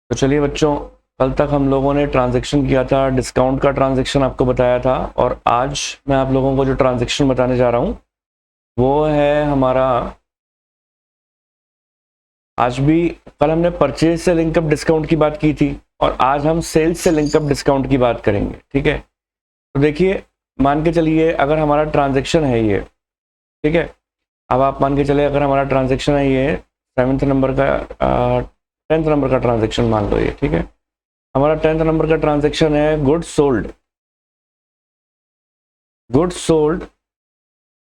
तो चलिए बच्चों, कल तक हम लोगों ने ट्रांजैक्शन किया था, डिस्काउंट का ट्रांजैक्शन आपको बताया था, और आज मैं आप लोगों को जो ट्रांजैक्शन बताने जा रहा हूँ वो है हमारा। आज भी कल हमने परचेज से लिंकअप डिस्काउंट की बात की थी और आज हम सेल्स से लिंकअप डिस्काउंट की बात करेंगे। ठीक है, तो देखिए, मान के चलिए अगर हमारा ट्रांजैक्शन है ये, ठीक है, अब आप मान के चले अगर हमारा ट्रांजैक्शन है ये 7th नंबर का 10th नंबर का ट्रांजैक्शन मान लो ये, ठीक है, हमारा 10th नंबर का ट्रांजैक्शन है goods sold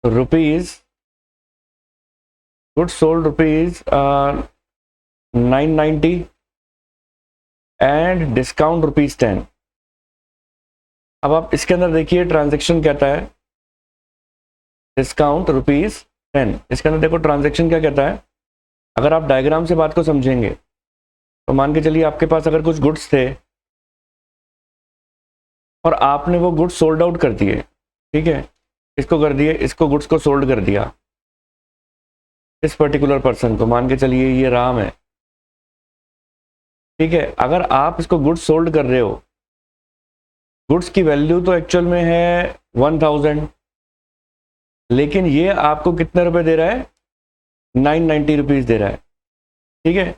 rupees 990 and discount ₹10। अब आप इसके अंदर देखिए ट्रांजैक्शन कहता है डिस्काउंट ₹10। इसके अंदर देखो ट्रांजैक्शन क्या कहता है। अगर आप डायग्राम से बात को समझेंगे तो मान के चलिए आपके पास अगर कुछ गुड्स थे और आपने वो गुड्स सोल्ड आउट कर दिए, ठीक है, इसको कर दिए, इसको गुड्स को सोल्ड कर दिया इस पर्टिकुलर पर्सन को, मान के चलिए ये राम है, ठीक है। अगर आप इसको गुड्स सोल्ड कर रहे हो, गुड्स की वैल्यू तो एक्चुअल में है 1000, लेकिन ये आपको कितने रुपए दे रहा है, 990 रुपीज दे रहा है, ठीक है,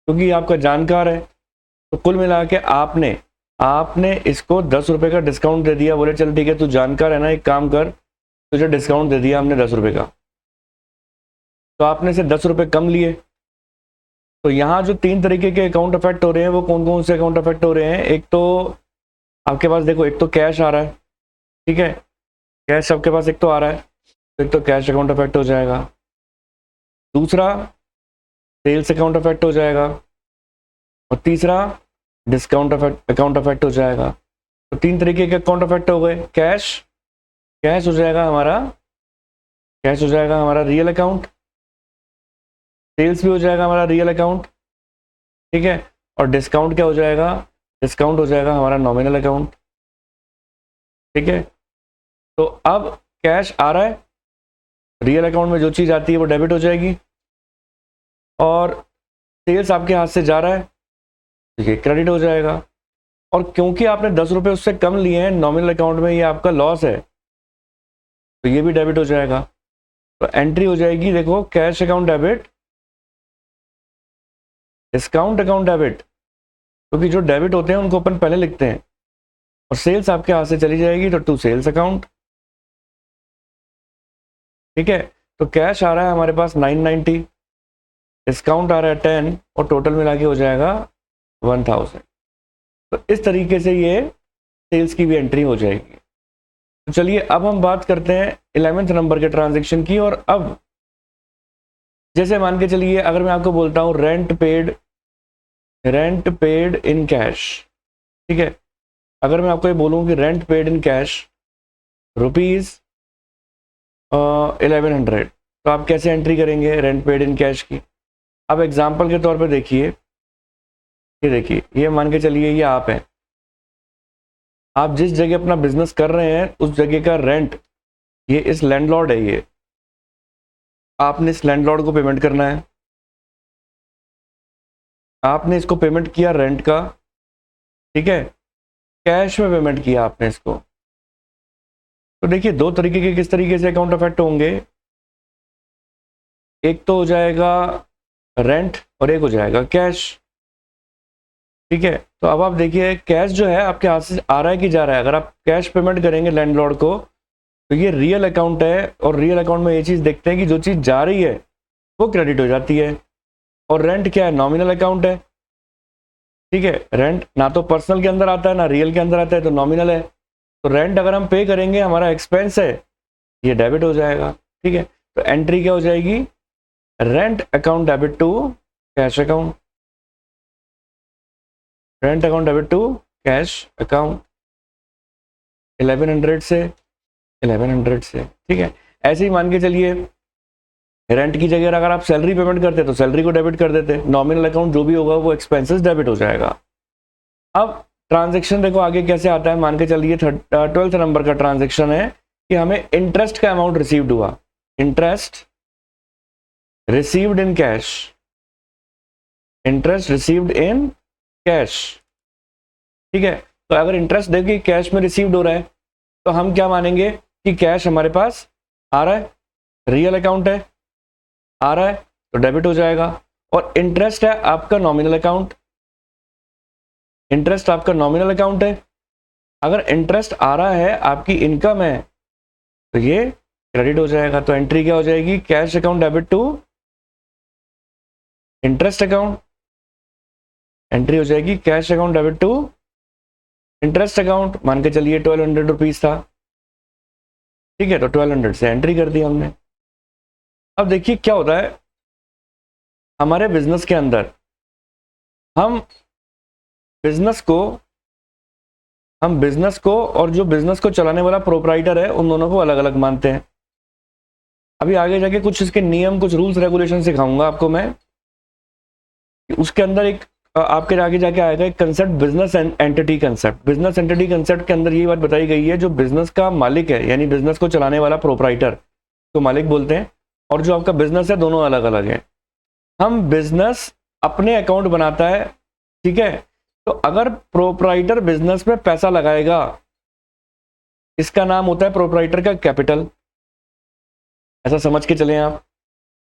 क्योंकि आपका जानकार है। तो कुल मिला के आपने इसको 10 रुपए का डिस्काउंट दे दिया। बोले चल ठीक है, तू जानकार है ना, एक काम कर, तुझे डिस्काउंट दे दिया हमने 10 रुपए का, तो आपने से 10 रुपए कम लिए। तो यहाँ जो 3 तरीके के अकाउंट अफेक्ट हो रहे हैं वो कौन कौन से अकाउंट अफेक्ट हो रहे हैं। एक तो आपके पास देखो, एक तो कैश आ रहा है, ठीक है, कैश आपके पास एक तो आ रहा है, तो एक तो कैश अकाउंट अफेक्ट हो जाएगा। दूसरा सेल्स अकाउंट अफेक्ट हो जाएगा, और तीसरा डिस्काउंट अकाउंट अफेक्ट हो जाएगा। तो 3 तरीके के अकाउंट अफेक्ट हो गए। कैश हो जाएगा हमारा रियल अकाउंट, सेल्स भी हो जाएगा हमारा रियल अकाउंट, ठीक है, और डिस्काउंट क्या हो जाएगा, डिस्काउंट हो जाएगा हमारा नॉमिनल अकाउंट, ठीक है। तो अब कैश आ रहा है, रियल अकाउंट में जो चीज़ आती है वो डेबिट हो जाएगी, और सेल्स आपके हाथ से जा रहा है, ये क्रेडिट हो जाएगा। और क्योंकि आपने 10 रुपये उससे कम लिए हैं नॉमिनल अकाउंट में, ये आपका लॉस है, तो ये भी डेबिट हो जाएगा। तो एंट्री हो जाएगी, देखो, cash account debit, discount account debit, क्योंकि जो डेबिट होते हैं उनको अपन पहले लिखते हैं, और सेल्स आपके हाथ से चली जाएगी तो टू सेल्स अकाउंट, ठीक है। तो कैश आ रहा है हमारे पास 990, डिस्काउंट आ रहा है 10, और टोटल मिला के हो जाएगा 1000। तो इस तरीके से ये सेल्स की भी एंट्री हो जाएगी। तो चलिए अब हम बात करते हैं 11th नंबर के ट्रांजैक्शन की। और अब जैसे मान के चलिए अगर मैं आपको बोलता हूँ रेंट पेड इन कैश, ठीक है, अगर मैं आपको ये बोलूँ कि रेंट पेड इन कैश ₹1100, तो आप कैसे एंट्री करेंगे रेंट पेड इन कैश की। अब एग्जांपल के तौर पे देखिए, ये देखिए, ये मान के चलिए ये आप हैं, आप जिस जगह अपना बिजनेस कर रहे हैं उस जगह का रेंट, ये इस लैंडलॉर्ड है, ये आपने इस लैंडलॉर्ड को पेमेंट करना है। आपने इसको पेमेंट किया रेंट का, ठीक है, कैश में पेमेंट किया आपने इसको। तो देखिए 2 तरीके के किस तरीके से अकाउंट अफेक्ट होंगे, एक तो हो जाएगा रेंट और एक हो जाएगा कैश, ठीक है। तो अब आप देखिए कैश जो है आपके हाथ से आ रहा है कि जा रहा है। अगर आप कैश पेमेंट करेंगे लैंडलॉर्ड को तो ये रियल अकाउंट है, और रियल अकाउंट में ये चीज़ देखते हैं कि जो चीज़ जा रही है वो क्रेडिट हो जाती है, और रेंट क्या है, नॉमिनल अकाउंट है, ठीक है। रेंट ना तो पर्सनल के अंदर आता है ना रियल के अंदर आता है, तो नॉमिनल है। तो रेंट अगर हम पे करेंगे, हमारा एक्सपेंस है, ये डेबिट हो जाएगा, ठीक है। तो एंट्री क्या हो जाएगी, rent account debit to cash account, rent account debit to cash account, 1100 से 1100 से, ठीक है। ऐसे ही मान के चलिए रेंट की जगह अगर आप सैलरी पेमेंट करते तो सैलरी को डेबिट कर देते, नॉमिनल अकाउंट जो भी होगा वो एक्सपेंसेस डेबिट हो जाएगा। अब ट्रांजैक्शन देखो आगे कैसे आता है। मान के चलिए 12th नंबर का ट्रांजैक्शन है कि हमें इंटरेस्ट का अमाउंट रिसीव्ड हुआ, interest received in cash, interest received in cash, ठीक है। तो अगर इंटरेस्ट देखिए कैश में रिसीव्ड हो रहा है तो हम क्या मानेंगे कि कैश हमारे पास आ रहा है, रियल अकाउंट है, आ रहा है तो डेबिट हो जाएगा। और इंटरेस्ट है आपका नॉमिनल अकाउंट, इंटरेस्ट आपका नॉमिनल अकाउंट है। अगर इंटरेस्ट आ रहा है, आपकी इनकम है, तो ये क्रेडिट हो जाएगा। तो एंट्री क्या हो जाएगी, cash account debit to interest account. Entry हो जाएगी cash account debit to interest account. मान के चलिए 1200 रुपीज था, ठीक है, तो 1200 से एंट्री कर दी हमने। अब देखिए क्या होता है हमारे बिजनेस के अंदर, हम बिजनेस को और जो बिजनेस को चलाने वाला प्रोप्राइटर है उन दोनों को अलग अलग मानते हैं। अभी आगे जाके कुछ इसके नियम, कुछ रूल्स रेगुलेशन सिखाऊंगा आपको मैं। उसके अंदर एक आपके आगे जाके आएगा एक concept, business entity concept. Business entity concept के अंदर ये बात बताई गई है, जो बिजनेस का मालिक है यानी बिजनेस को चलाने वाला प्रोप्राइटर तो मालिक बोलते हैं, और जो आपका बिजनेस है दोनों अलग अलग है। हम बिजनेस अपने अकाउंट बनाता है, ठीक है। तो अगर प्रोप्राइटर बिजनेस में पैसा लगाएगा, इसका नाम होता है प्रोप्राइटर का कैपिटल, ऐसा समझ के चलें आप।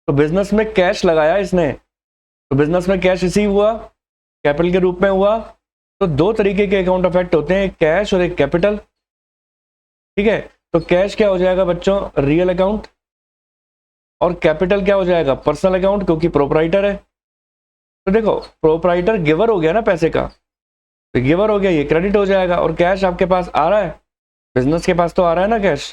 तो बिजनेस में कैश लगाया इसने, तो बिजनेस में कैश रिसीव हुआ, कैपिटल के रूप में हुआ। तो दो तरीके के अकाउंट अफेक्ट होते हैं, एक कैश और एक कैपिटल, ठीक है। तो कैश क्या हो जाएगा बच्चों, रियल अकाउंट, और कैपिटल क्या हो जाएगा, पर्सनल अकाउंट, क्योंकि प्रोप्राइटर है। तो देखो प्रोप्राइटर गिवर हो गया ना पैसे का, तो गिवर हो गया, ये क्रेडिट हो जाएगा। और कैश आपके पास आ रहा है, बिजनेस के पास तो आ रहा है ना कैश,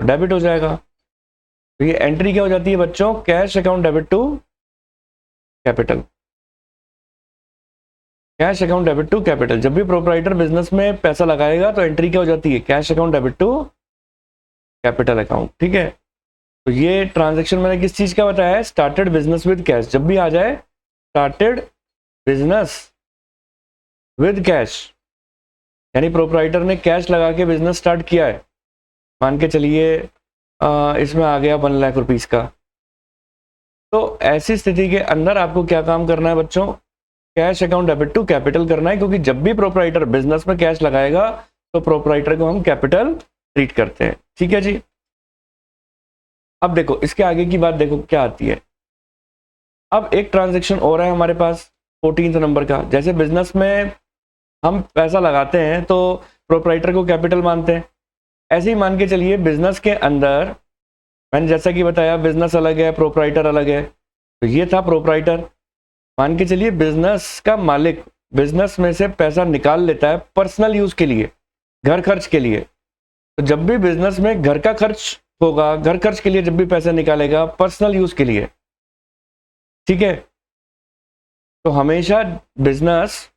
तो डेबिट हो जाएगा। तो ये एंट्री क्या हो जाती है बच्चों, cash account debit to capital. Cash account debit to capital, जब भी प्रोप्राइटर बिजनेस में पैसा लगाएगा तो एंट्री क्या हो जाती है, cash account debit to capital account, ठीक है। तो ये ट्रांजैक्शन मैंने किस चीज का बताया है, स्टार्टेड बिजनेस विद कैश। जब भी आ जाए स्टार्टेड बिजनेस विद कैश, यानी प्रोप्राइटर ने कैश लगा के बिजनेस स्टार्ट किया है, मान के चलिए इसमें आ गया 1 लाख रुपीस का। तो ऐसी स्थिति के अंदर आपको क्या काम करना है बच्चों, cash account debit to capital करना है, क्योंकि जब भी प्रोप्राइटर बिजनेस में कैश लगाएगा तो प्रोप्राइटर को हम कैपिटल ट्रीट करते हैं, ठीक है जी। अब देखो इसके आगे की बात देखो क्या आती है। अब एक ट्रांजैक्शन और है हमारे पास 14 नंबर का। जैसे बिजनेस में हम पैसा लगाते हैं तो प्रोप्राइटर को कैपिटल मानते हैं, ऐसे ही मान के चलिए बिजनेस के अंदर मैंने जैसा कि बताया बिजनेस अलग है, प्रोप्राइटर अलग है। तो ये था प्रोप्राइटर, मान के चलिए बिजनेस का मालिक बिजनेस में से पैसा निकाल लेता है पर्सनल यूज के लिए, घर खर्च के लिए। तो जब भी बिजनेस में घर का खर्च होगा, घर खर्च के लिए जब भी पैसा निकालेगा पर्सनल यूज के लिए, ठीक है। तो हमेशा बिजनेस,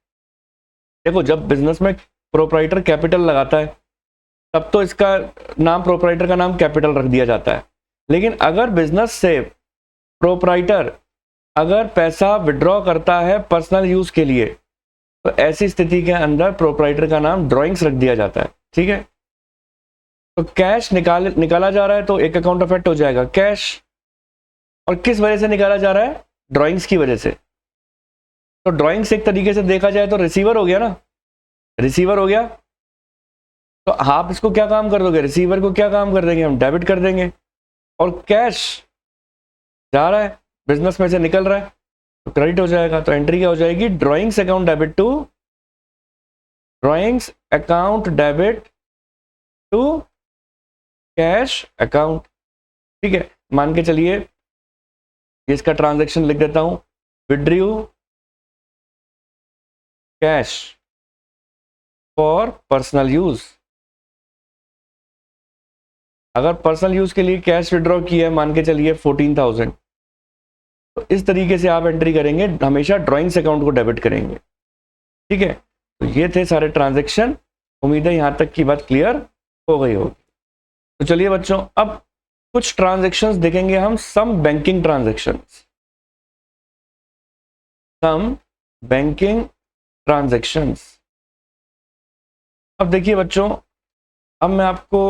देखो जब बिजनेस में प्रोप्राइटर कैपिटल लगाता है तब तो इसका नाम, प्रोप्राइटर का नाम कैपिटल रख दिया जाता है। लेकिन अगर बिजनेस से प्रोप्राइटर अगर पैसा विड्रॉ करता है पर्सनल यूज के लिए, तो ऐसी स्थिति के अंदर प्रोप्राइटर का नाम ड्राइंग्स रख दिया जाता है, ठीक है। तो कैश निकाला जा रहा है तो एक अकाउंट अफेक्ट हो जाएगा कैश, और किस वजह से निकाला जा रहा है, ड्राइंग्स की वजह से। तो ड्राइंग्स एक तरीके से देखा जाए तो रिसीवर हो गया ना, रिसीवर हो गया। तो आप इसको क्या काम कर दोगे, रिसीवर को क्या काम कर देंगे, हम डेबिट कर देंगे। और कैश जा रहा है बिजनेस में से निकल रहा है तो क्रेडिट हो जाएगा। तो एंट्री क्या हो जाएगी, drawings account debit to, drawings account debit to cash account, ठीक है। मान के चलिए इसका ट्रांजैक्शन लिख देता हूं, withdrew cash for personal use. अगर पर्सनल यूज के लिए कैश विड्रॉ किया है मान के चलिए 14,000, तो इस तरीके से आप एंट्री करेंगे, हमेशा ड्राइंग्स अकाउंट को डेबिट करेंगे, ठीक है। तो ये थे सारे ट्रांजैक्शन, उम्मीद है यहां तक की बात क्लियर हो गई होगी। तो चलिए बच्चों अब कुछ ट्रांजैक्शंस देखेंगे हम, सम बैंकिंग ट्रांजैक्शंस, सम बैंकिंग ट्रांजैक्शंस। अब देखिए बच्चों, अब मैं आपको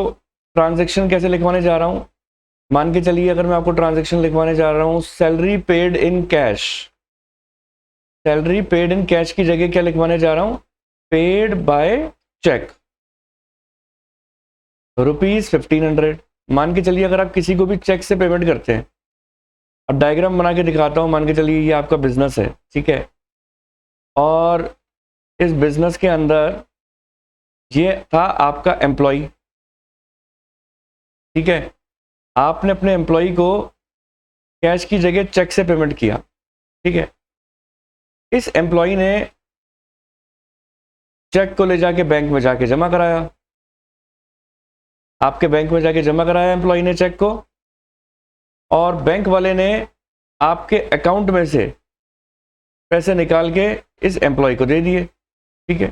ट्रांजैक्शन कैसे लिखवाने जा रहा हूं। मान के चलिए अगर मैं आपको ट्रांजैक्शन लिखवाने जा रहा हूं, salary paid in cash, salary paid in cash की जगह क्या लिखवाने जा रहा हूं, पेड बाय चेक, ₹1500। मान के चलिए अगर आप किसी को भी चेक से पेमेंट करते हैं, अब डायग्राम बना के दिखाता हूं, मान के चलिए ये आपका बिजनेस है, ठीक है, और इस बिजनेस के अंदर ये था आपका एम्प्लॉय, ठीक है, आपने अपने एम्प्लॉय को कैश की जगह चेक से पेमेंट किया, ठीक है, इस एम्प्लॉय ने चेक को ले जाके बैंक में जाके जमा कराया, आपके बैंक में जाके जमा कराया एम्प्लॉय ने चेक को, और बैंक वाले ने आपके अकाउंट में से पैसे निकाल के इस एम्प्लॉय को दे दिए, ठीक है।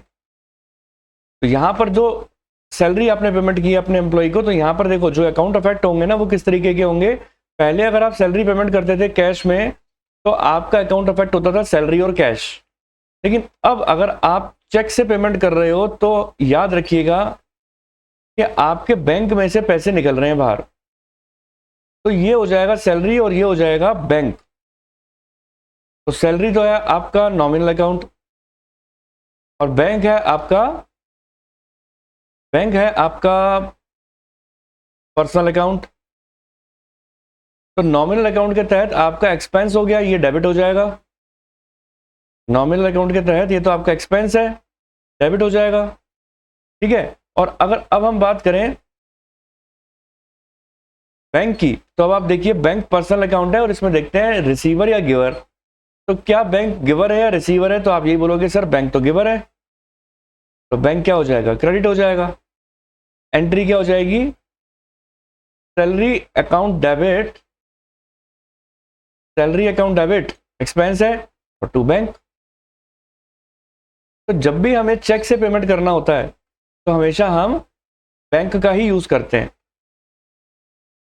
तो यहां पर जो सैलरी आपने पेमेंट की अपने एम्प्लॉय को, तो यहां पर देखो जो अकाउंट अफेक्ट होंगे ना वो किस तरीके के होंगे। पहले अगर आप सैलरी पेमेंट करते थे कैश में तो आपका अकाउंट अफेक्ट होता था सैलरी और कैश, लेकिन अब अगर आप चेक से पेमेंट कर रहे हो तो याद रखिएगा कि आपके बैंक में से पैसे निकल रहे हैं बाहर, तो ये हो जाएगा सैलरी और ये हो जाएगा बैंक। तो सैलरी तो है आपका नॉमिनल अकाउंट और बैंक है आपका पर्सनल अकाउंट। तो नॉमिनल अकाउंट के तहत आपका एक्सपेंस हो गया, ये डेबिट हो जाएगा। नॉमिनल अकाउंट के तहत ये तो आपका एक्सपेंस है, डेबिट हो जाएगा, ठीक है। और अगर अब हम बात करें बैंक की, तो अब आप देखिए बैंक पर्सनल अकाउंट है और इसमें देखते हैं रिसीवर या गिवर। तो क्या बैंक गिवर है या रिसीवर है, तो आप यही बोलोगे सर बैंक तो गिवर है, तो बैंक क्या हो जाएगा, क्रेडिट हो जाएगा। एंट्री क्या हो जाएगी, salary account debit, salary account debit expense है और टू बैंक। तो जब भी हमें चेक से पेमेंट करना होता है तो हमेशा हम बैंक का ही यूज करते हैं,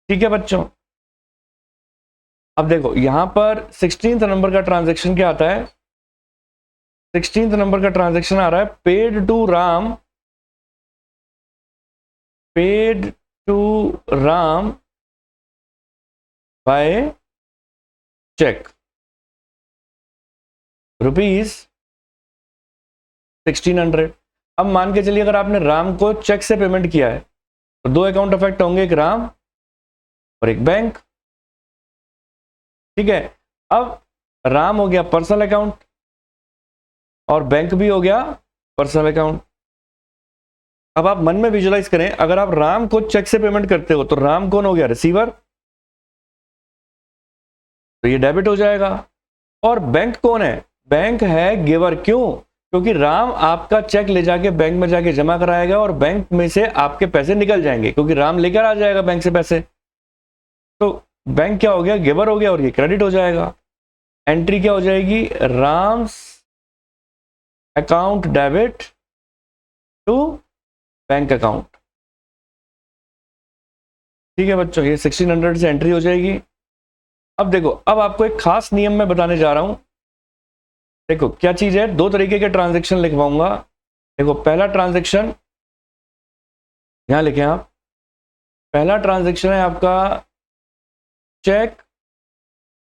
ठीक है बच्चों। अब देखो यहां पर 16th नंबर का ट्रांजैक्शन क्या आता है, 16th नंबर का ट्रांजैक्शन आ रहा है paid to Ram, paid to Ram by cheque ₹1600। अब मान के चलिए अगर आपने राम को चेक से पेमेंट किया है तो दो अकाउंट अफेक्ट होंगे, एक राम और एक बैंक, ठीक है। अब राम हो गया पर्सनल अकाउंट और बैंक भी हो गया पर्सनल अकाउंट। अब आप मन में विजुलाइज करें, अगर आप राम को चेक से पेमेंट करते हो तो राम कौन हो गया, रिसीवर, तो ये डेबिट हो जाएगा। और बैंक कौन है, बैंक है गिवर। क्यों, क्योंकि राम आपका चेक ले जाके बैंक में जाके जमा कराएगा और बैंक में से आपके पैसे निकल जाएंगे, क्योंकि राम लेकर आ जाएगा बैंक से पैसे। तो बैंक क्या हो गया, गिवर हो गया और ये क्रेडिट हो जाएगा। एंट्री क्या हो जाएगी, Ram's account debit to bank account, ठीक है बच्चों, ये 1600 से एंट्री हो जाएगी। अब देखो, अब आपको एक खास नियम मैं बताने जा रहा हूं। देखो क्या चीज है, दो तरीके के ट्रांजैक्शन लिखवाऊंगा। देखो पहला ट्रांजैक्शन यहां लिखें आप, पहला ट्रांजैक्शन है आपका check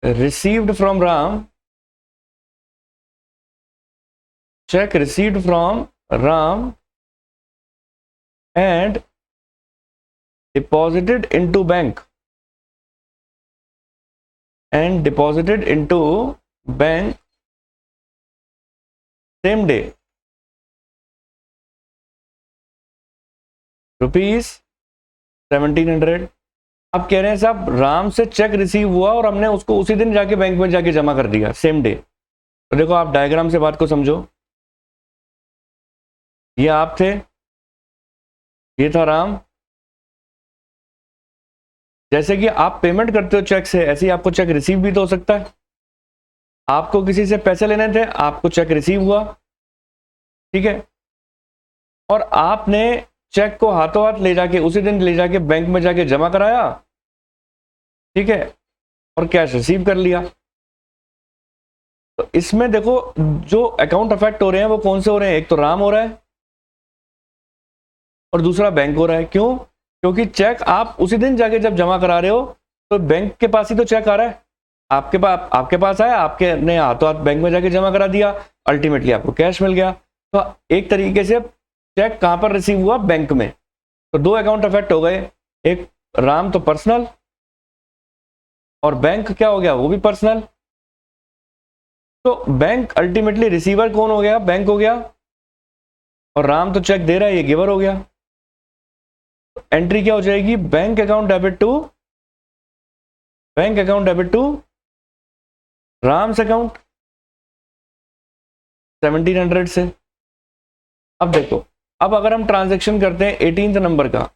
received from Ram, check received from Ram and deposited into bank same day, ₹1700। अब कह रहे हैं साहब राम से चेक रिसीव हुआ और हमने उसको उसी दिन जाके बैंक में जाके जमा कर दिया, सेम डे। तो देखो आप डायग्राम से बात को समझो, ये आप थे, ये था राम। जैसे कि आप पेमेंट करते हो चेक से, ऐसे ही आपको चेक रिसीव भी तो हो सकता है। आपको किसी से पैसे लेने थे, आपको चेक रिसीव हुआ, ठीक है, और आपने चेक को हाथों हाथ ले जाके उसी दिन ले जाके बैंक में जाके जमा कराया, ठीक है, और कैश रिसीव कर लिया। तो इसमें देखो जो अकाउंट अफेक्ट हो रहे हैं वो कौन से हो रहे हैं, एक तो राम हो रहा है और दूसरा बैंक हो रहा है। क्यों, क्योंकि चेक आप उसी दिन जाके जब जमा करा रहे हो तो बैंक के पास ही तो चेक आ रहा है, आपके पास आया, आपके ने हाथों हाथ बैंक में जाके जमा करा दिया, अल्टीमेटली आपको कैश मिल गया। तो एक तरीके से चेक कहां पर रिसीव हुआ? बैंक में। तो दो अकाउंट अफेक्ट हो गए, एक राम तो पर्सनल और बैंक क्या हो गया? वो भी पर्सनल। तो बैंक अल्टीमेटली रिसीवर कौन हो गया? बैंक हो गया, और राम तो चेक दे रहा है, ये गिवर हो गया। तो एंट्री क्या हो जाएगी? Bank account debit to Ram's account 1700 से। अब देखो, अब अगर हम ट्रांजैक्शन करते हैं 18th नंबर का,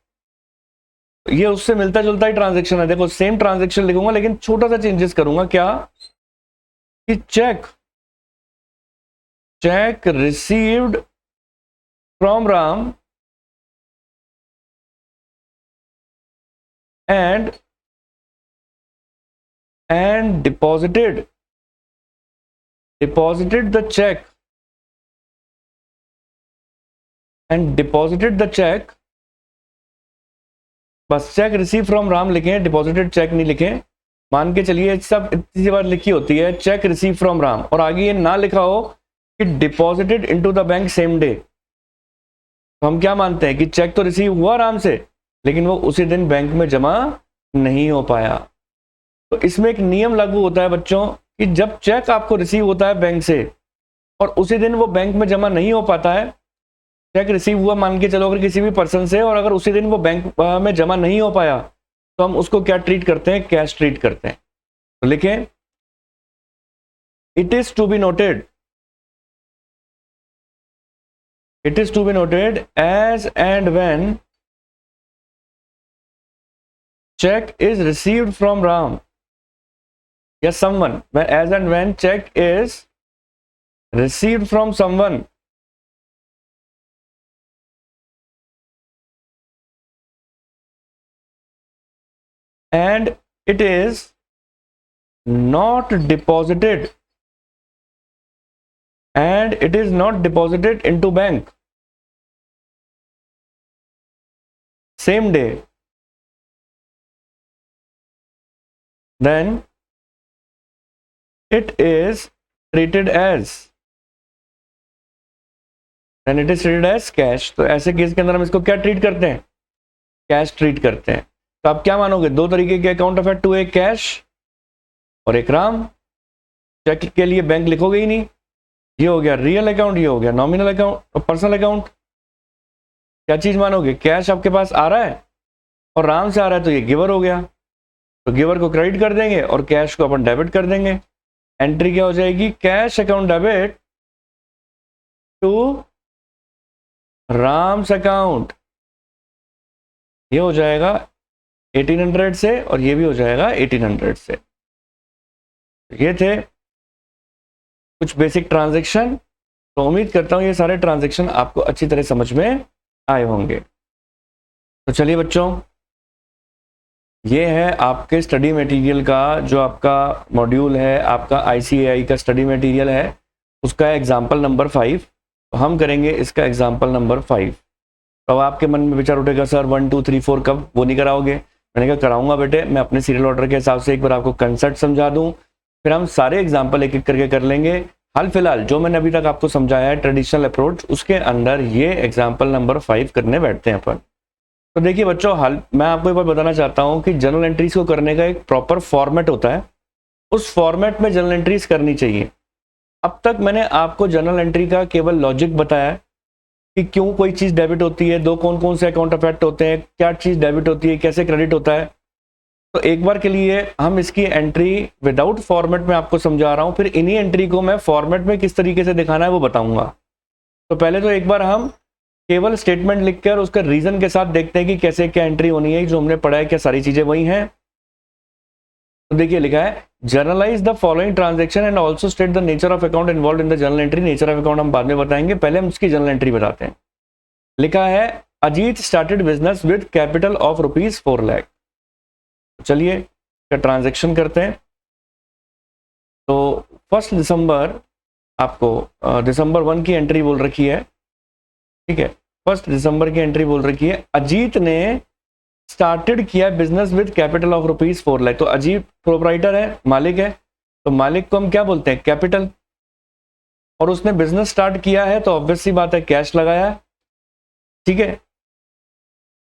ये उससे मिलता जुलता ही ट्रांजैक्शन है। देखो सेम ट्रांजैक्शन लिखूंगा लेकिन छोटा सा चेंजेस करूंगा। क्या कि check received from Ram and deposited the check and deposited the check। बस चेक रिसीव फ्रॉम राम लिखें, डिपॉजिटेड चेक नहीं लिखें। मान के चलिए सब इतनी सी बार लिखी होती है चेक रिसीव फ्रॉम राम, और आगे ये ना लिखा हो कि deposited into the bank same day, तो हम क्या मानते हैं कि चेक तो रिसीव हुआ राम से, लेकिन वो उसी दिन बैंक में जमा नहीं हो पाया। तो इसमें एक नियम लागू होता है बच्चों कि जब चेक आपको रिसीव होता है बैंक से और उसी दिन वो बैंक में जमा नहीं हो पाता है, चेक रिसीव हुआ मान के चलो अगर किसी भी पर्सन से, और अगर उसी दिन वो बैंक में जमा नहीं हो पाया, तो हम उसको क्या ट्रीट करते हैं? कैश ट्रीट करते हैं। तो लिखें, it is to be noted as and when check is received from Ram, yes someone, as and when check is received from someone, and it is not deposited into bank same day, then it is treated as cash। तो ऐसे case के अंदर हम इसको क्या treat करते हैं? Cash treat करते हैं। तो आप क्या मानोगे? दो तरीके के अकाउंट अफेक्ट हुए, कैश और एक राम। चेक के लिए बैंक लिखोगे ही नहीं, ये हो गया रियल अकाउंट, ये हो गया नॉमिनल अकाउंट और पर्सनल अकाउंट। क्या चीज मानोगे? कैश आपके पास आ रहा है और राम से आ रहा है, तो ये गिवर हो गया, तो गिवर को क्रेडिट कर देंगे और कैश को अपन डेबिट कर देंगे। एंट्री क्या हो जाएगी? Cash account debit to Ram's account, ये हो जाएगा 1800 से और ये भी हो जाएगा 1800 से। ये थे कुछ बेसिक ट्रांजैक्शन। तो उम्मीद करता हूं ये सारे ट्रांजैक्शन आपको अच्छी तरह समझ में आए होंगे। तो चलिए बच्चों, ये है आपके स्टडी मटेरियल का जो आपका मॉड्यूल है, आपका ICAI का स्टडी मटेरियल है, उसका एग्जाम्पल नंबर 5। तो हम करेंगे इसका एग्जाम्पल नंबर 5। तो अब आपके मन में विचार उठेगा, सर 1 2 3 4 कब? वो नहीं कराओगे? मैंने कहा कराऊंगा बेटे, मैं अपने सीरियल ऑर्डर के हिसाब से एक बार आपको कंसेप्ट समझा दूं, फिर हम सारे एग्जाम्पल एक एक करके कर लेंगे। हाल फिलहाल जो मैंने अभी तक आपको समझाया है ट्रेडिशनल अप्रोच, उसके अंदर ये एग्जाम्पल नंबर 5 करने बैठते हैं अपन। तो देखिए बच्चों, मैं आपको एक बार बताना चाहता हूं कि जर्नल एंट्रीज को करने का एक प्रॉपर फॉर्मेट होता है, उस फॉर्मेट में जर्नल एंट्रीज करनी चाहिए। अब तक मैंने आपको जर्नल एंट्री का केवल लॉजिक बताया कि क्यों कोई चीज़ डेबिट होती है, दो कौन कौन से अकाउंट अफेक्ट होते हैं, क्या चीज़ डेबिट होती है, कैसे क्रेडिट होता है। तो एक बार के लिए हम इसकी एंट्री विदाउट फॉर्मेट में आपको समझा रहा हूँ, फिर इन्हीं एंट्री को मैं फॉर्मेट में किस तरीके से दिखाना है वो बताऊंगा। तो पहले तो एक बार हम केवल स्टेटमेंट लिखकर उसका रीजन के साथ देखते हैं कि कैसे क्या एंट्री होनी है। जो हमने पढ़ा है क्या सारी चीजें वही हैं? तो देखिए लिखा है, generalized the following transaction and also state the nature of account involved in the journal entry. Nature of account हम बाद में बताएंगे, पहले हम इसकी जर्नल एंट्री बताते हैं। लिखा है, Ajit started business with capital of ₹4 lakh. चलिए इसका ट्रांजैक्शन करते हैं। तो 1 दिसंबर आपको दिसंबर 1 की एंट्री बोल रखी है, ठीक है। 1 दिसंबर की एंट्री बोल रखी है, अजीत ने स्टार्टेड किया business with capital of ₹4 lakh. तो अजीत प्रोपराइटर है, मालिक है, तो मालिक को हम क्या बोलते हैं? कैपिटल। और उसने बिजनेस स्टार्ट किया है तो ऑब्वियस सी बात है कैश लगाया, ठीक है,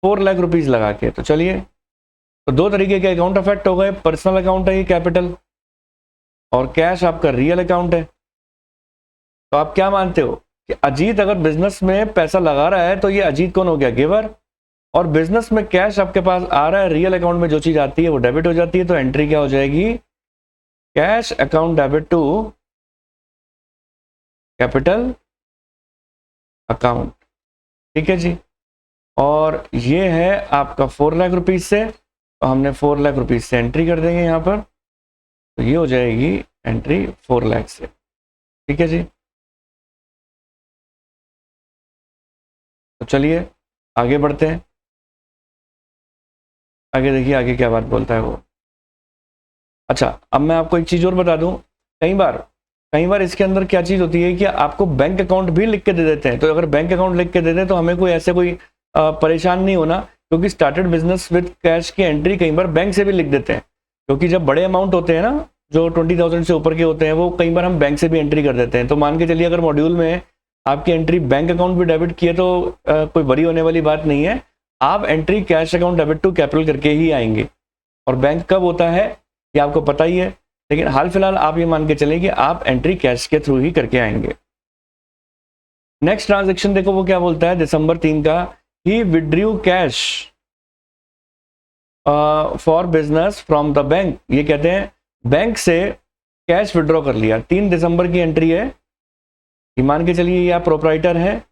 ₹4 लाख लगा के। तो चलिए, तो दो तरीके के अकाउंट अफेक्ट हो गए। पर्सनल अकाउंट है ये कैपिटल, और कैश आपका रियल अकाउंट है। तो आप क्या मानते हो कि अजीत अगर बिजनेस में पैसा लगा रहा है तो ये अजीत कौन हो गया? गिवर। और बिजनेस में कैश आपके पास आ रहा है, रियल अकाउंट में जो चीज आती है वो डेबिट हो जाती है। तो एंट्री क्या हो जाएगी? Cash account debit to capital account, ठीक है जी। और ये है आपका ₹4 लाख से, तो हमने ₹4 लाख से एंट्री कर देंगे यहाँ पर। तो ये हो जाएगी एंट्री 4 लाख से, ठीक है जी। तो चलिए आगे बढ़ते हैं। आगे देखिए आगे क्या बात बोलता है वो। अच्छा, अब मैं आपको एक चीज और बता दूं, कई बार इसके अंदर क्या चीज होती है कि आपको बैंक अकाउंट भी लिख के दे देते हैं। तो अगर बैंक अकाउंट लिख के दे दें तो हमें कोई ऐसे कोई परेशान नहीं होना, क्योंकि स्टार्टेड बिजनेस विद कैश की एंट्री कई बार बैंक से भी लिख देते हैं। क्योंकि जब बड़े अमाउंट होते हैं ना, जो 20,000 से ऊपर के होते हैं, वो कई बार हम बैंक से भी एंट्री कर देते हैं। तो मान के चलिए अगर मॉड्यूल में आपकी एंट्री बैंक अकाउंट भी डेबिट की है तो कोई बड़ी होने वाली बात नहीं है। आप entry cash account debit to capital करके ही आएंगे। और बैंक कब होता है ये आपको पता ही है, लेकिन हाल फिलहाल आप ये मान के चलें कि आप एंट्री कैश के थ्रू ही करके आएंगे। नेक्स्ट ट्रांजेक्शन देखो वो क्या बोलता है, दिसंबर 3 का, ही withdrew cash for business from the bank. ये कहते हैं बैंक से कैश विड्रॉ कर लिया। 3 दिसंबर की एंट्री है। ये मान के चलिए ये आप प्रोपराइटर है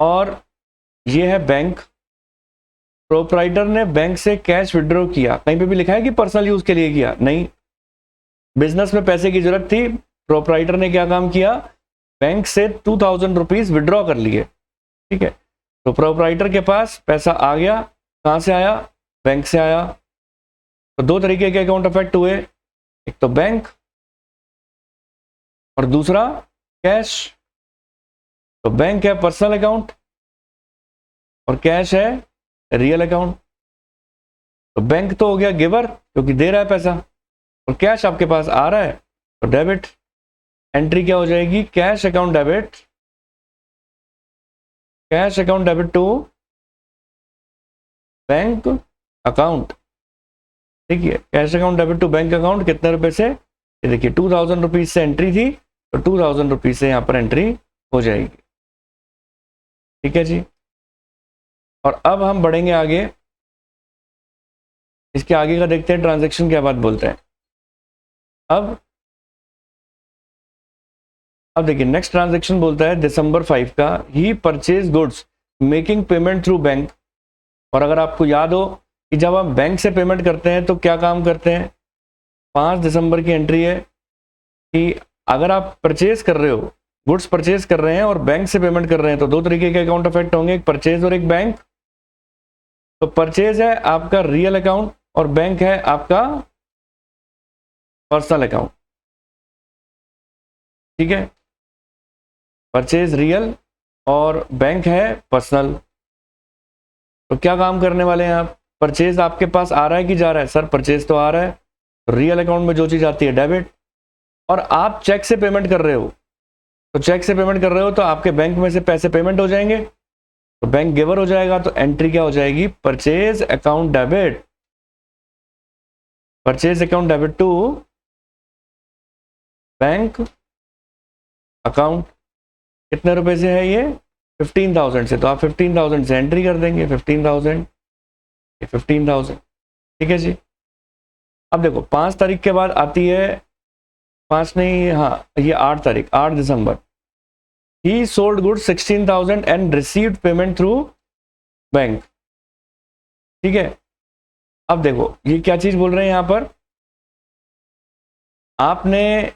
और ये है बैंक। प्रोपराइटर ने बैंक से कैश विड्रॉ किया। कहीं पे भी लिखा है कि पर्सनल यूज के लिए किया? नहीं, बिजनेस में पैसे की जरूरत थी, प्रोपराइटर ने क्या काम किया? बैंक से ₹2,000 विड्रॉ कर लिए, ठीक है। तो प्रोपराइटर के पास पैसा आ गया, कहां से आया? बैंक से आया। तो दो तरीके के अकाउंट अफेक्ट हुए, एक तो बैंक और दूसरा कैश। तो बैंक है पर्सनल अकाउंट और कैश है रियल अकाउंट। तो बैंक तो हो गया गिवर क्योंकि दे रहा है पैसा, और कैश आपके पास आ रहा है तो डेबिट। एंट्री क्या हो जाएगी? Cash account debit, cash account debit to bank account, ठीक है। Cash account debit to bank account कितने रुपए से? ये देखिए ₹2,000 से एंट्री थी, तो ₹2,000 से यहां पर एंट्री हो जाएगी, ठीक है जी। और अब हम बढ़ेंगे आगे, इसके आगे का देखते हैं ट्रांजैक्शन क्या बात बोलते हैं। अब देखिए नेक्स्ट ट्रांजैक्शन बोलता है दिसंबर 5 का, he purchase goods making payment through bank. और अगर आपको याद हो कि जब हम बैंक से पेमेंट करते हैं तो क्या काम करते हैं? 5 दिसंबर की एंट्री है कि अगर आप परचेज कर रहे हो, गुड्स परचेज कर रहे हैं और बैंक से पेमेंट कर रहे हैं, तो दो तरीके के अकाउंट अफेक्ट होंगे, एक परचेज और एक बैंक। तो परचेज है आपका रियल अकाउंट और बैंक है आपका पर्सनल अकाउंट, ठीक है। परचेज रियल और बैंक है पर्सनल। तो क्या काम करने वाले हैं आप? परचेज आपके पास आ रहा है कि जा रहा है? सर परचेज तो आ रहा है, तो रियल अकाउंट में जो चीज आती है डेबिट। और आप चेक से पेमेंट कर रहे हो, तो चेक से पेमेंट कर रहे हो तो आपके बैंक में से पैसे पेमेंट हो जाएंगे, तो बैंक गिवर हो जाएगा। तो एंट्री क्या हो जाएगी? Purchase account debit, purchase account debit to bank account. कितने रुपए से है ये? 15,000 से। तो आप 15,000 से एंट्री कर देंगे, 15,000, ठीक है जी। अब देखो 5 तारीख के बाद आती है, 5 नहीं, हाँ ये 8 तारीख, 8 दिसंबर, he sold goods 16,000 and received payment through bank, ठीक है। अब देखो ये क्या चीज बोल रहे हैं यहां पर, आपने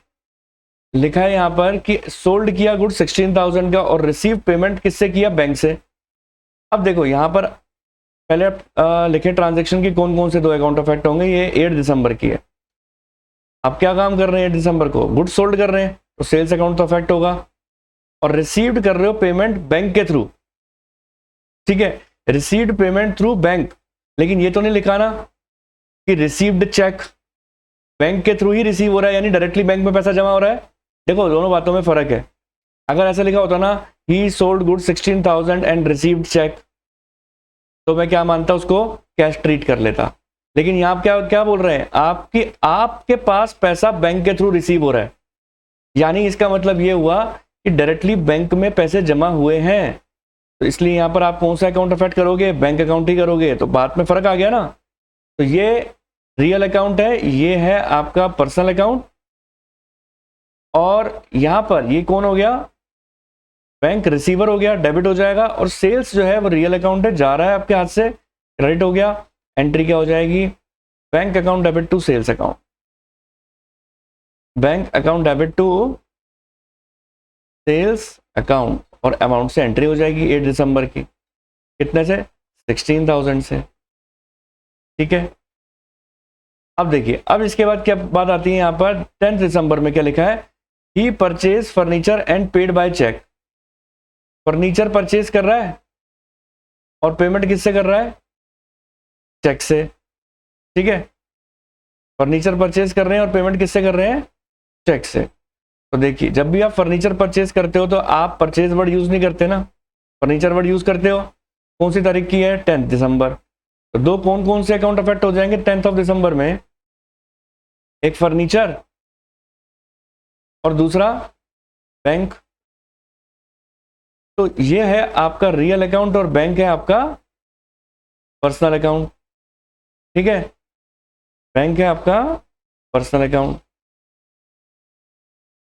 लिखा है यहां पर कि सोल्ड किया गुड्स 16,000 का और रिसीव पेमेंट किससे किया? बैंक से। अब देखो यहां पर पहले आप लिखे ट्रांजैक्शन की कौन कौन से दो अकाउंट अफेक्ट होंगे। ये 8 दिसंबर की है। आप क्या काम कर रहे हैं 8 दिसंबर को? गुड्स सोल्ड कर रहे हैं, तो सेल्स अकाउंट तो अफेक्ट होगा। और रिसीव्ड कर रहे हो पेमेंट बैंक के थ्रू, ठीक है, रिसीव्ड पेमेंट थ्रू बैंक, लेकिन ये तो नहीं लिखा ना कि रिसीव्ड चेक बैंक के थ्रू ही रिसीव हो रहा है, यानी डायरेक्टली बैंक में पैसा जमा हो रहा है। देखो दोनों बातों में फर्क है। अगर ऐसा लिखा होता ना he sold good 16,000 and received cheque, तो मैं क्या मानता, उसको कैश ट्रीट कर लेता। लेकिन यहाँ क्या क्या बोल रहे हैं, आपके पास पैसा बैंक के थ्रू रिसीव हो रहा है, यानी इसका मतलब ये हुआ कि डायरेक्टली बैंक में पैसे जमा हुए हैं। तो इसलिए यहाँ पर आप कौन सा अकाउंट अफेक्ट करोगे, बैंक अकाउंट ही करोगे। तो बात में फर्क आ गया ना। तो ये रियल अकाउंट है, ये है आपका पर्सनल अकाउंट, और यहाँ पर ये कौन हो गया, बैंक रिसीवर हो गया, डेबिट हो जाएगा। और सेल्स जो है वो रियल अकाउंट है, जा रहा है आपके हाथ से, क्रेडिट हो गया। एंट्री क्या हो जाएगी, bank account debit to sales account, bank account debit to sales account, और अमाउंट से एंट्री हो जाएगी 8 दिसंबर की, कितने से, 16,000 से। ठीक है, अब देखिए, अब इसके बाद क्या बात आती है यहाँ पर 10 दिसंबर में क्या लिखा है, he purchase furniture and paid by cheque. Furniture purchase कर रहा है और पेमेंट किससे कर रहा है, चेक से। ठीक है, फर्नीचर परचेज कर रहे हैं और पेमेंट किससे कर रहे हैं, चेक से। तो देखिए, जब भी आप फर्नीचर परचेज करते हो तो आप परचेज वर्ड यूज नहीं करते ना, फर्नीचर वर्ड यूज करते हो। कौन सी तारीख की है, 10 दिसंबर। तो दो कौन कौन से अकाउंट अफेक्ट हो जाएंगे 10 दिसंबर में, एक फर्नीचर और दूसरा बैंक। तो ये है आपका रियल अकाउंट और बैंक है आपका पर्सनल अकाउंट। ठीक है, बैंक है आपका पर्सनल अकाउंट।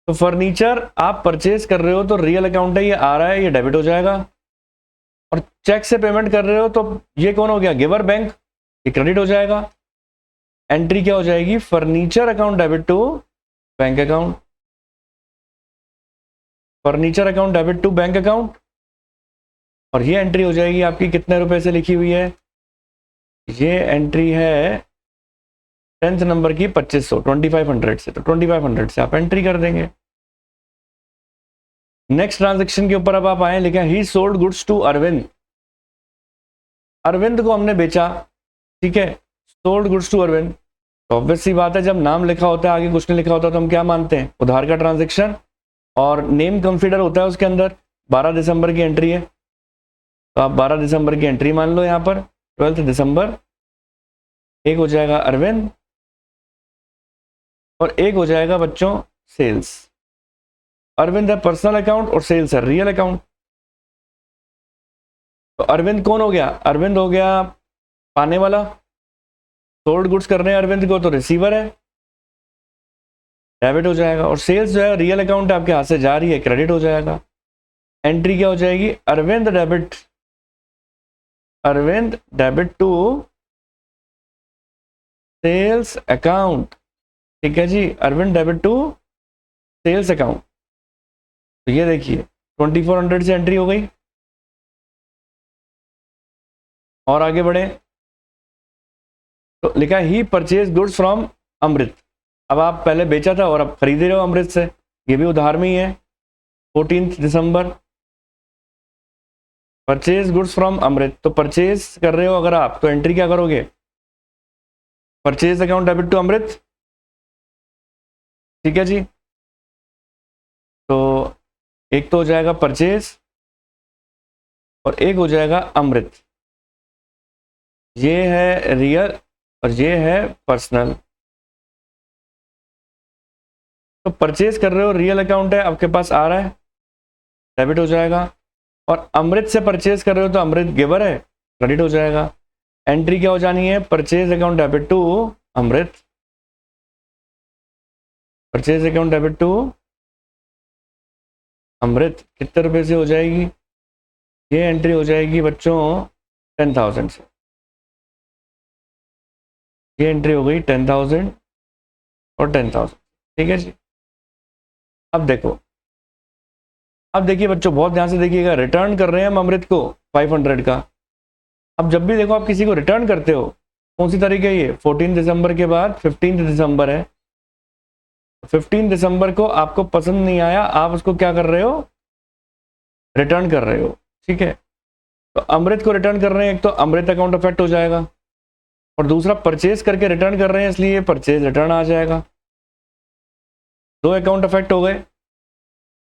तो फर्नीचर आप परचेज कर रहे हो तो रियल अकाउंट है, ये आ रहा है, ये डेबिट हो जाएगा। और चेक से पेमेंट कर रहे हो तो ये कौन हो गया, गिवर बैंक, ये क्रेडिट हो जाएगा। एंट्री क्या हो जाएगी, furniture account debit to bank account, furniture account debit to bank account. और ये एंट्री हो जाएगी आपकी कितने रुपए से लिखी हुई है, ये एंट्री है 10th नंबर की 2500, 2500 से। तो 2500 से आप एंट्री कर देंगे। नेक्स्ट ट्रांजैक्शन के ऊपर अब आप आए, लिखा he sold goods to Arvind. Arvind को हमने बेचा, ठीक है, सोल्ड गुड्स टू अरविंद। तो ऑब्वियस सी बात है, जब नाम लिखा होता है आगे कुछ नहीं लिखा होता तो हम क्या मानते हैं, उधार का ट्रांजैक्शन, और नेम कंसीडर होता है उसके अंदर। 12 दिसंबर की एंट्री है तो आप 12 दिसंबर की एंट्री मान लो। यहाँ पर 12 दिसंबर, एक हो जाएगा अरविंद और एक हो जाएगा बच्चों सेल्स। अरविंद है पर्सनल अकाउंट और सेल्स है रियल अकाउंट। तो अरविंद कौन हो गया, अरविंद हो गया पाने वाला, सोल्ड गुड्स कर रहे हैं अरविंद को, तो रिसीवर है, डेबिट हो जाएगा। और सेल्स जो है रियल अकाउंट है, आपके हाथ से जा रही है, क्रेडिट हो जाएगा। एंट्री क्या हो जाएगी, Arvind debit, Arvind debit to sales account. ठीक है जी, Arvind debit to sales account. तो ये देखिए 2400 से एंट्री हो गई। और आगे बढ़े तो लिखा ही परचेज गुड्स फ्रॉम अमृत। अब आप पहले बेचा था और अब खरीद रहे हो अमृत से, ये भी उधार में ही है। 14 दिसंबर, परचेज गुड्स फ्रॉम अमृत। तो परचेज कर रहे हो अगर आप, तो एंट्री क्या करोगे, परचेज अकाउंट डेबिट टू अमृत। ठीक है जी, तो एक तो हो जाएगा परचेज और एक हो जाएगा अमृत। ये है रियल और ये है पर्सनल। तो परचेज कर रहे हो, रियल अकाउंट है आपके पास, आ रहा है, डेबिट हो जाएगा। और अमृत से परचेज कर रहे हो तो अमृत गिवर है, क्रेडिट हो जाएगा। एंट्री क्या हो जानी है, purchase account debit to Amrit, purchase account debit to Amrit. कितने रुपए से हो जाएगी, ये एंट्री हो जाएगी बच्चों 10,000 से। ये एंट्री हो गई 10,000 और 10,000। ठीक है जी, अब देखो, अब देखिए बच्चों बहुत ध्यान से देखिएगा, रिटर्न कर रहे हैं हम अमृत को 500 का। अब जब भी देखो आप किसी को रिटर्न करते हो, कौन सी तारीख है ये, 14 दिसंबर के बाद 15 दिसंबर है। 15 दिसंबर को आपको पसंद नहीं आया, आप उसको क्या कर रहे हो, रिटर्न कर रहे हो। ठीक है, तो अमृत को रिटर्न कर रहे हैं, एक तो अमृत अकाउंट अफेक्ट हो जाएगा, और दूसरा परचेज करके रिटर्न कर रहे हैं, इसलिए परचेज रिटर्न आ जाएगा। दो अकाउंट अफेक्ट हो गए।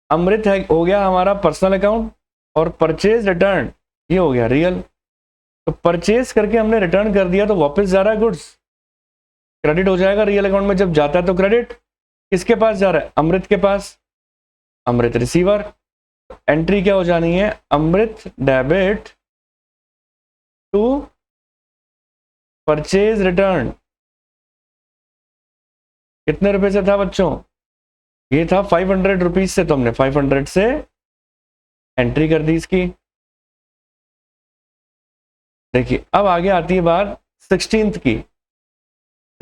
अमृत है हो गया हमारा पर्सनल अकाउंट, और परचेज रिटर्न ये हो गया रियल। तो परचेज करके हमने रिटर्न कर दिया तो वापस जा रहा है गुड्स, क्रेडिट हो जाएगा रियल अकाउंट में। जब जाता है तो क्रेडिट किसके पास जा रहा है? अमृत के पास, अमृत रिसीवर। एंट्री क्या हो जानी है? अमृत डेबिट टू परचेज रिटर्न। कितने रुपए से था बच्चों? ये था 500 रुपीज से, तो हमने 500 से एंट्री कर दी इसकी। देखिए अब आगे आती है बात 16th की।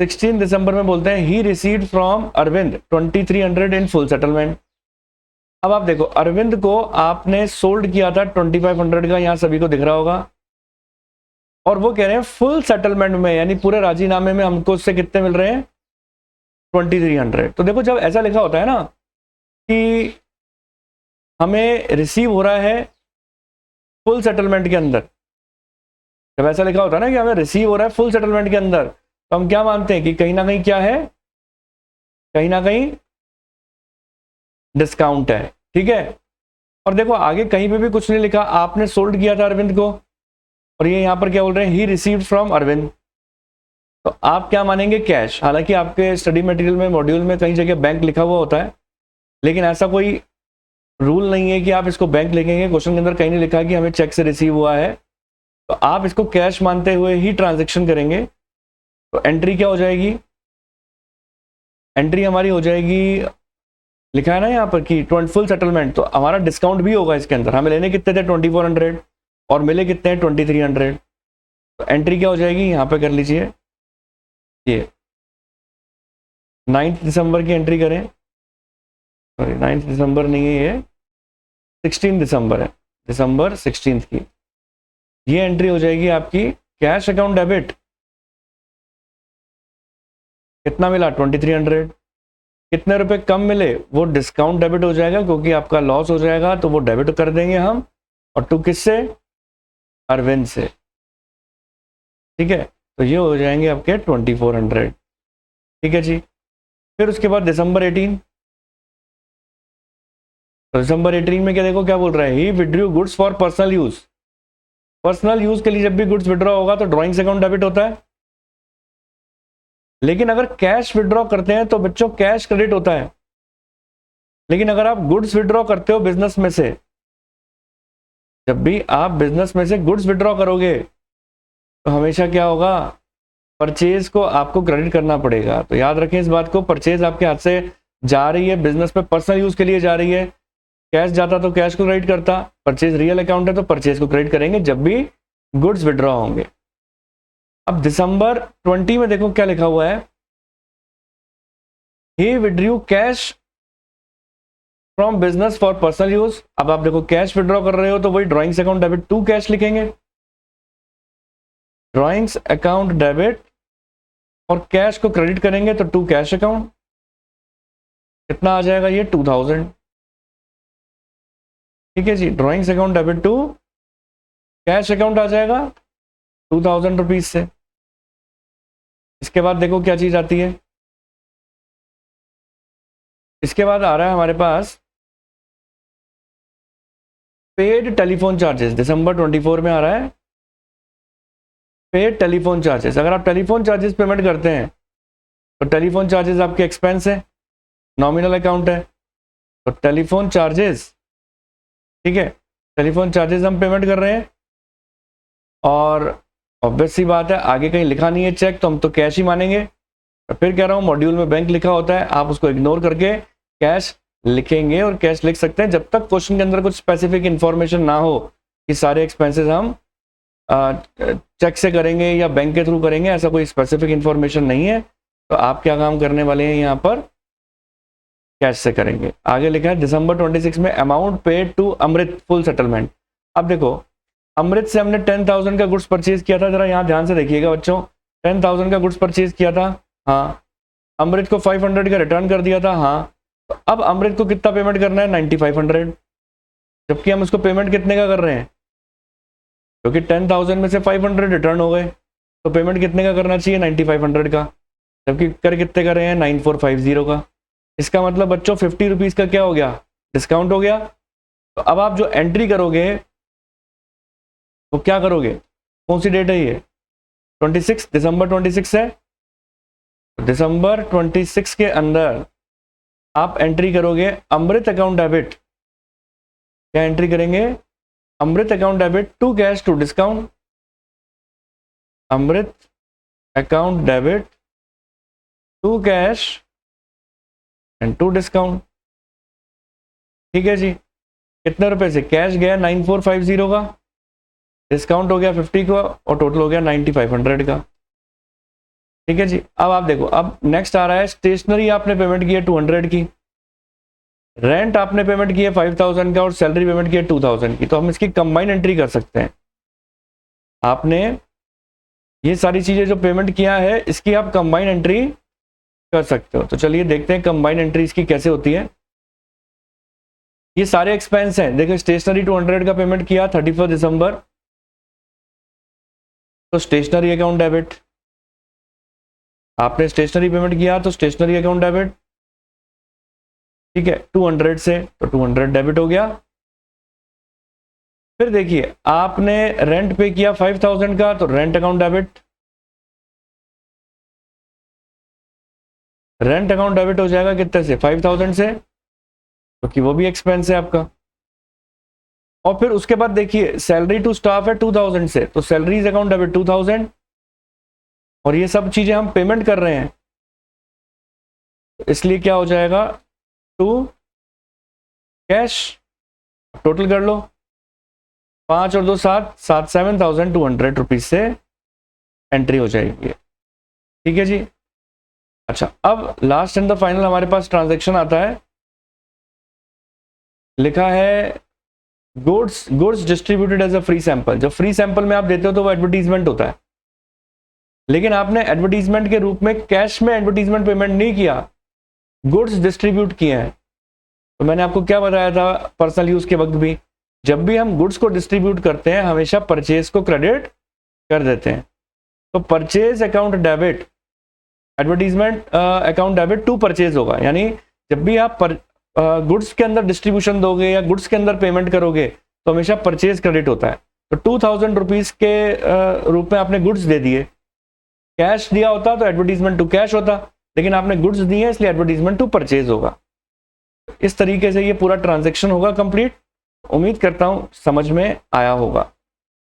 16 दिसंबर में बोलते हैं he received from Arvind 2300 in full settlement. अब आप देखो अरविंद को आपने सोल्ड किया था 2500 का, यहां सभी को दिख रहा होगा, और वो कह रहे हैं फुल सेटलमेंट में, यानी पूरे राजीनामे में हमको उससे कितने मिल रहे हैं? 2300। तो देखो जब ऐसा लिखा होता है ना कि हमें रिसीव हो रहा है फुल सेटलमेंट के अंदर, जब ऐसा लिखा होता है ना कि हमें रिसीव हो रहा है फुल सेटलमेंट के अंदर, तो हम क्या मानते हैं कि कहीं ना कहीं क्या है? कहीं ना कहीं डिस्काउंट है, ठीक है। और देखो आगे कहीं पे भी कुछ नहीं लिखा, आपने सोल्ड किया था अरविंद को, और ये यहां पर क्या बोल रहे हैं? He received from Arvind. तो आप क्या मानेंगे? कैश। हालांकि आपके स्टडी मटेरियल में मॉड्यूल में कई जगह बैंक लिखा हुआ होता है, लेकिन ऐसा कोई रूल नहीं है कि आप इसको बैंक लिखेंगे। क्वेश्चन के अंदर कहीं नहीं लिखा कि हमें चेक से रिसीव हुआ है, तो आप इसको कैश मानते हुए ही ट्रांजैक्शन करेंगे। तो एंट्री क्या हो जाएगी? एंट्री हमारी हो जाएगी, लिखा है ना यहाँ पर कि फुल सेटलमेंट, तो हमारा डिस्काउंट भी होगा इसके अंदर। हमें लेने कितने थे? 2400, और मिले कितने हैं? 2300। तो एंट्री क्या हो जाएगी? यहाँ पे कर लीजिए, ये 9 दिसंबर की एंट्री करें। सॉरी 9 दिसंबर नहीं है, ये 16 दिसंबर है, दिसंबर 16 की ये एंट्री हो जाएगी आपकी। कैश अकाउंट डेबिट कितना मिला? 2300। कितने रुपए कम मिले? वो डिस्काउंट डेबिट हो जाएगा, क्योंकि आपका लॉस हो जाएगा, तो वो डेबिट कर देंगे हम। और टू किससे? अरविंद से, ठीक है। तो ये हो जाएंगे आपके 2400, ठीक है जी। फिर उसके बाद दिसंबर 18। तो दिसंबर 18 में क्या देखो क्या बोल रहा है? ही withdrew goods for personal use. Personal use के लिए जब भी गुड्स विड्रॉ होगा तो ड्रॉइंग्स अकाउंट डेबिट होता है, लेकिन अगर कैश विड्रॉ करते हैं तो बच्चों कैश क्रेडिट होता है। लेकिन अगर आप गुड्स विड्रॉ करते हो बिजनेस में से, जब भी आप बिजनेस में से गुड्स विड्रॉ करोगे तो हमेशा क्या होगा? परचेज को आपको क्रेडिट करना पड़ेगा। तो याद रखें इस बात को, परचेज आपके हाथ से जा रही है बिजनेस में, पर्सनल यूज के लिए जा रही है। कैश जाता तो कैश को क्रेडिट करता, परचेज रियल अकाउंट है तो परचेज को क्रेडिट करेंगे जब भी गुड्स विड्रॉ होंगे। अब दिसंबर 20 में देखो क्या लिखा हुआ है? ही withdrew cash from business for personal use. अब आप देखो कैश विड्रॉ कर रहे हो तो वही drawings account debit to cash लिखेंगे, ड्रॉइंग्स अकाउंट डेबिट, और कैश को क्रेडिट करेंगे तो टू कैश अकाउंट। कितना आ जाएगा? ये 2000, ठीक है जी। Drawings account debit to cash account आ जाएगा 2000 रुपीज से। इसके बाद देखो क्या चीज आती है? इसके बाद आ रहा है हमारे पास पेड टेलीफोन चार्जेस। दिसंबर 24 में आ रहा है पेड टेलीफोन चार्जेस। अगर आप टेलीफोन चार्जेस पेमेंट करते हैं तो टेलीफोन चार्जेस आपके एक्सपेंस है, नॉमिनल अकाउंट है, तो टेलीफोन चार्जेस, ठीक है, टेलीफोन चार्जेस हम पेमेंट कर रहे हैं। और ऑब्वियस सी बात है आगे कहीं लिखा नहीं है चेक, तो हम तो कैश ही मानेंगे। फिर कह रहा हूँ मॉड्यूल में बैंक लिखा होता है, आप उसको इग्नोर करके कैश लिखेंगे, और कैश लिख सकते हैं जब तक क्वेश्चन के अंदर कुछ स्पेसिफिक इंफॉर्मेशन ना हो कि सारे एक्सपेंसेस हम चेक से करेंगे या बैंक के थ्रू करेंगे। ऐसा कोई स्पेसिफिक इंफॉर्मेशन नहीं है, तो आप क्या काम करने वाले हैं? यहाँ पर कैश से करेंगे। आगे लिखा है दिसंबर 26 में amount paid to Amrit full settlement. अब देखो अमृत से हमने 10,000 का गुड्स परचेज किया था, जरा यहाँ ध्यान से देखिएगा बच्चों, 10,000 का गुड्स परचेज किया था, हाँ। अमृत को 500 का रिटर्न कर दिया था, हाँ। तो अब अमृत को कितना पेमेंट करना है? 9500, जबकि हम उसको पेमेंट कितने का कर रहे हैं? क्योंकि 10,000 में से 500 रिटर्न हो गए, तो पेमेंट कितने का करना चाहिए, 9500 का, जबकि कर कितने का रहे हैं, 9450 का। इसका मतलब बच्चों 50 रुपीज़ का क्या हो गया, डिस्काउंट हो गया। तो अब आप जो एंट्री करोगे वो क्या करोगे, कौन सी डेट है ये, 26 दिसंबर 26 है, दिसंबर 26 के अंदर आप एंट्री करोगे अमृत अकाउंट डेबिट। क्या एंट्री करेंगे, Amrit account debit to cash to discount, Amrit account debit to cash and to discount. ठीक है जी, कितने रुपए से, कैश गया 9450 का, डिस्काउंट हो गया 50 का और टोटल हो गया 9500 का। ठीक है जी, अब आप देखो, अब नेक्स्ट आ रहा है स्टेशनरी आपने पेमेंट की है 200 की, रेंट आपने पेमेंट की है 5000 का और सैलरी पेमेंट की है 2000 की। तो हम इसकी कंबाइन एंट्री कर सकते हैं। आपने ये सारी चीजें जो पेमेंट किया है इसकी आप कंबाइन एंट्री कर सकते हो। तो चलिए देखते हैं कंबाइन एंट्री इसकी कैसे होती है। ये सारे एक्सपेंस हैं, देखिए स्टेशनरी 200 का पेमेंट किया 31 दिसंबर, तो स्टेशनरी अकाउंट डेबिट, आपने स्टेशनरी पेमेंट किया तो स्टेशनरी अकाउंट डेबिट। ठीक है, 200 से तो 200 डेबिट हो गया। फिर देखिए आपने रेंट पे किया 5000 का, तो rent account debit, rent account debit हो जाएगा कितने से, 5000 से, क्योंकि वो भी एक्सपेंस है आपका। और फिर उसके बाद देखिए सैलरी टू स्टाफ है 2000 से, तो सैलरीज अकाउंट डेबिट 2000, और ये सब चीजें हम पेमेंट कर रहे हैं, इसलिए क्या हो जाएगा, टू कैश, टोटल कर लो, 5 और 2 7, 7200 रुपीज से एंट्री हो जाएगी। ठीक है जी। अच्छा, अब लास्ट एंड द फाइनल हमारे पास ट्रांजैक्शन आता है, लिखा है goods distributed as a free sample. जब फ्री सैंपल में आप देते हो तो वो एडवर्टीजमेंट होता है, लेकिन आपने एडवर्टीजमेंट के रूप में कैश में एडवर्टीजमेंट पेमेंट नहीं किया, गुड्स डिस्ट्रीब्यूट किए हैं। तो मैंने आपको क्या बताया था पर्सनल यूज के वक्त भी, जब भी हम गुड्स को डिस्ट्रीब्यूट करते हैं हमेशा परचेज को क्रेडिट कर देते हैं। तो purchase account debit, advertisement account debit to purchase होगा, यानी जब भी आप गुड्स के अंदर डिस्ट्रीब्यूशन दोगे या गुड्स के अंदर पेमेंट करोगे तो हमेशा परचेज क्रेडिट होता है। तो 2000 रुपीज़ के रूप में आपने गुड्स दे दिए, कैश दिया होता तो एडवर्टीजमेंट टू कैश होता, लेकिन आपने गुड्स दिए इसलिए एडवर्टीजमेंट टू परचेज होगा। इस तरीके से ये पूरा ट्रांजैक्शन होगा कंप्लीट। उम्मीद करता हूं समझ में आया होगा।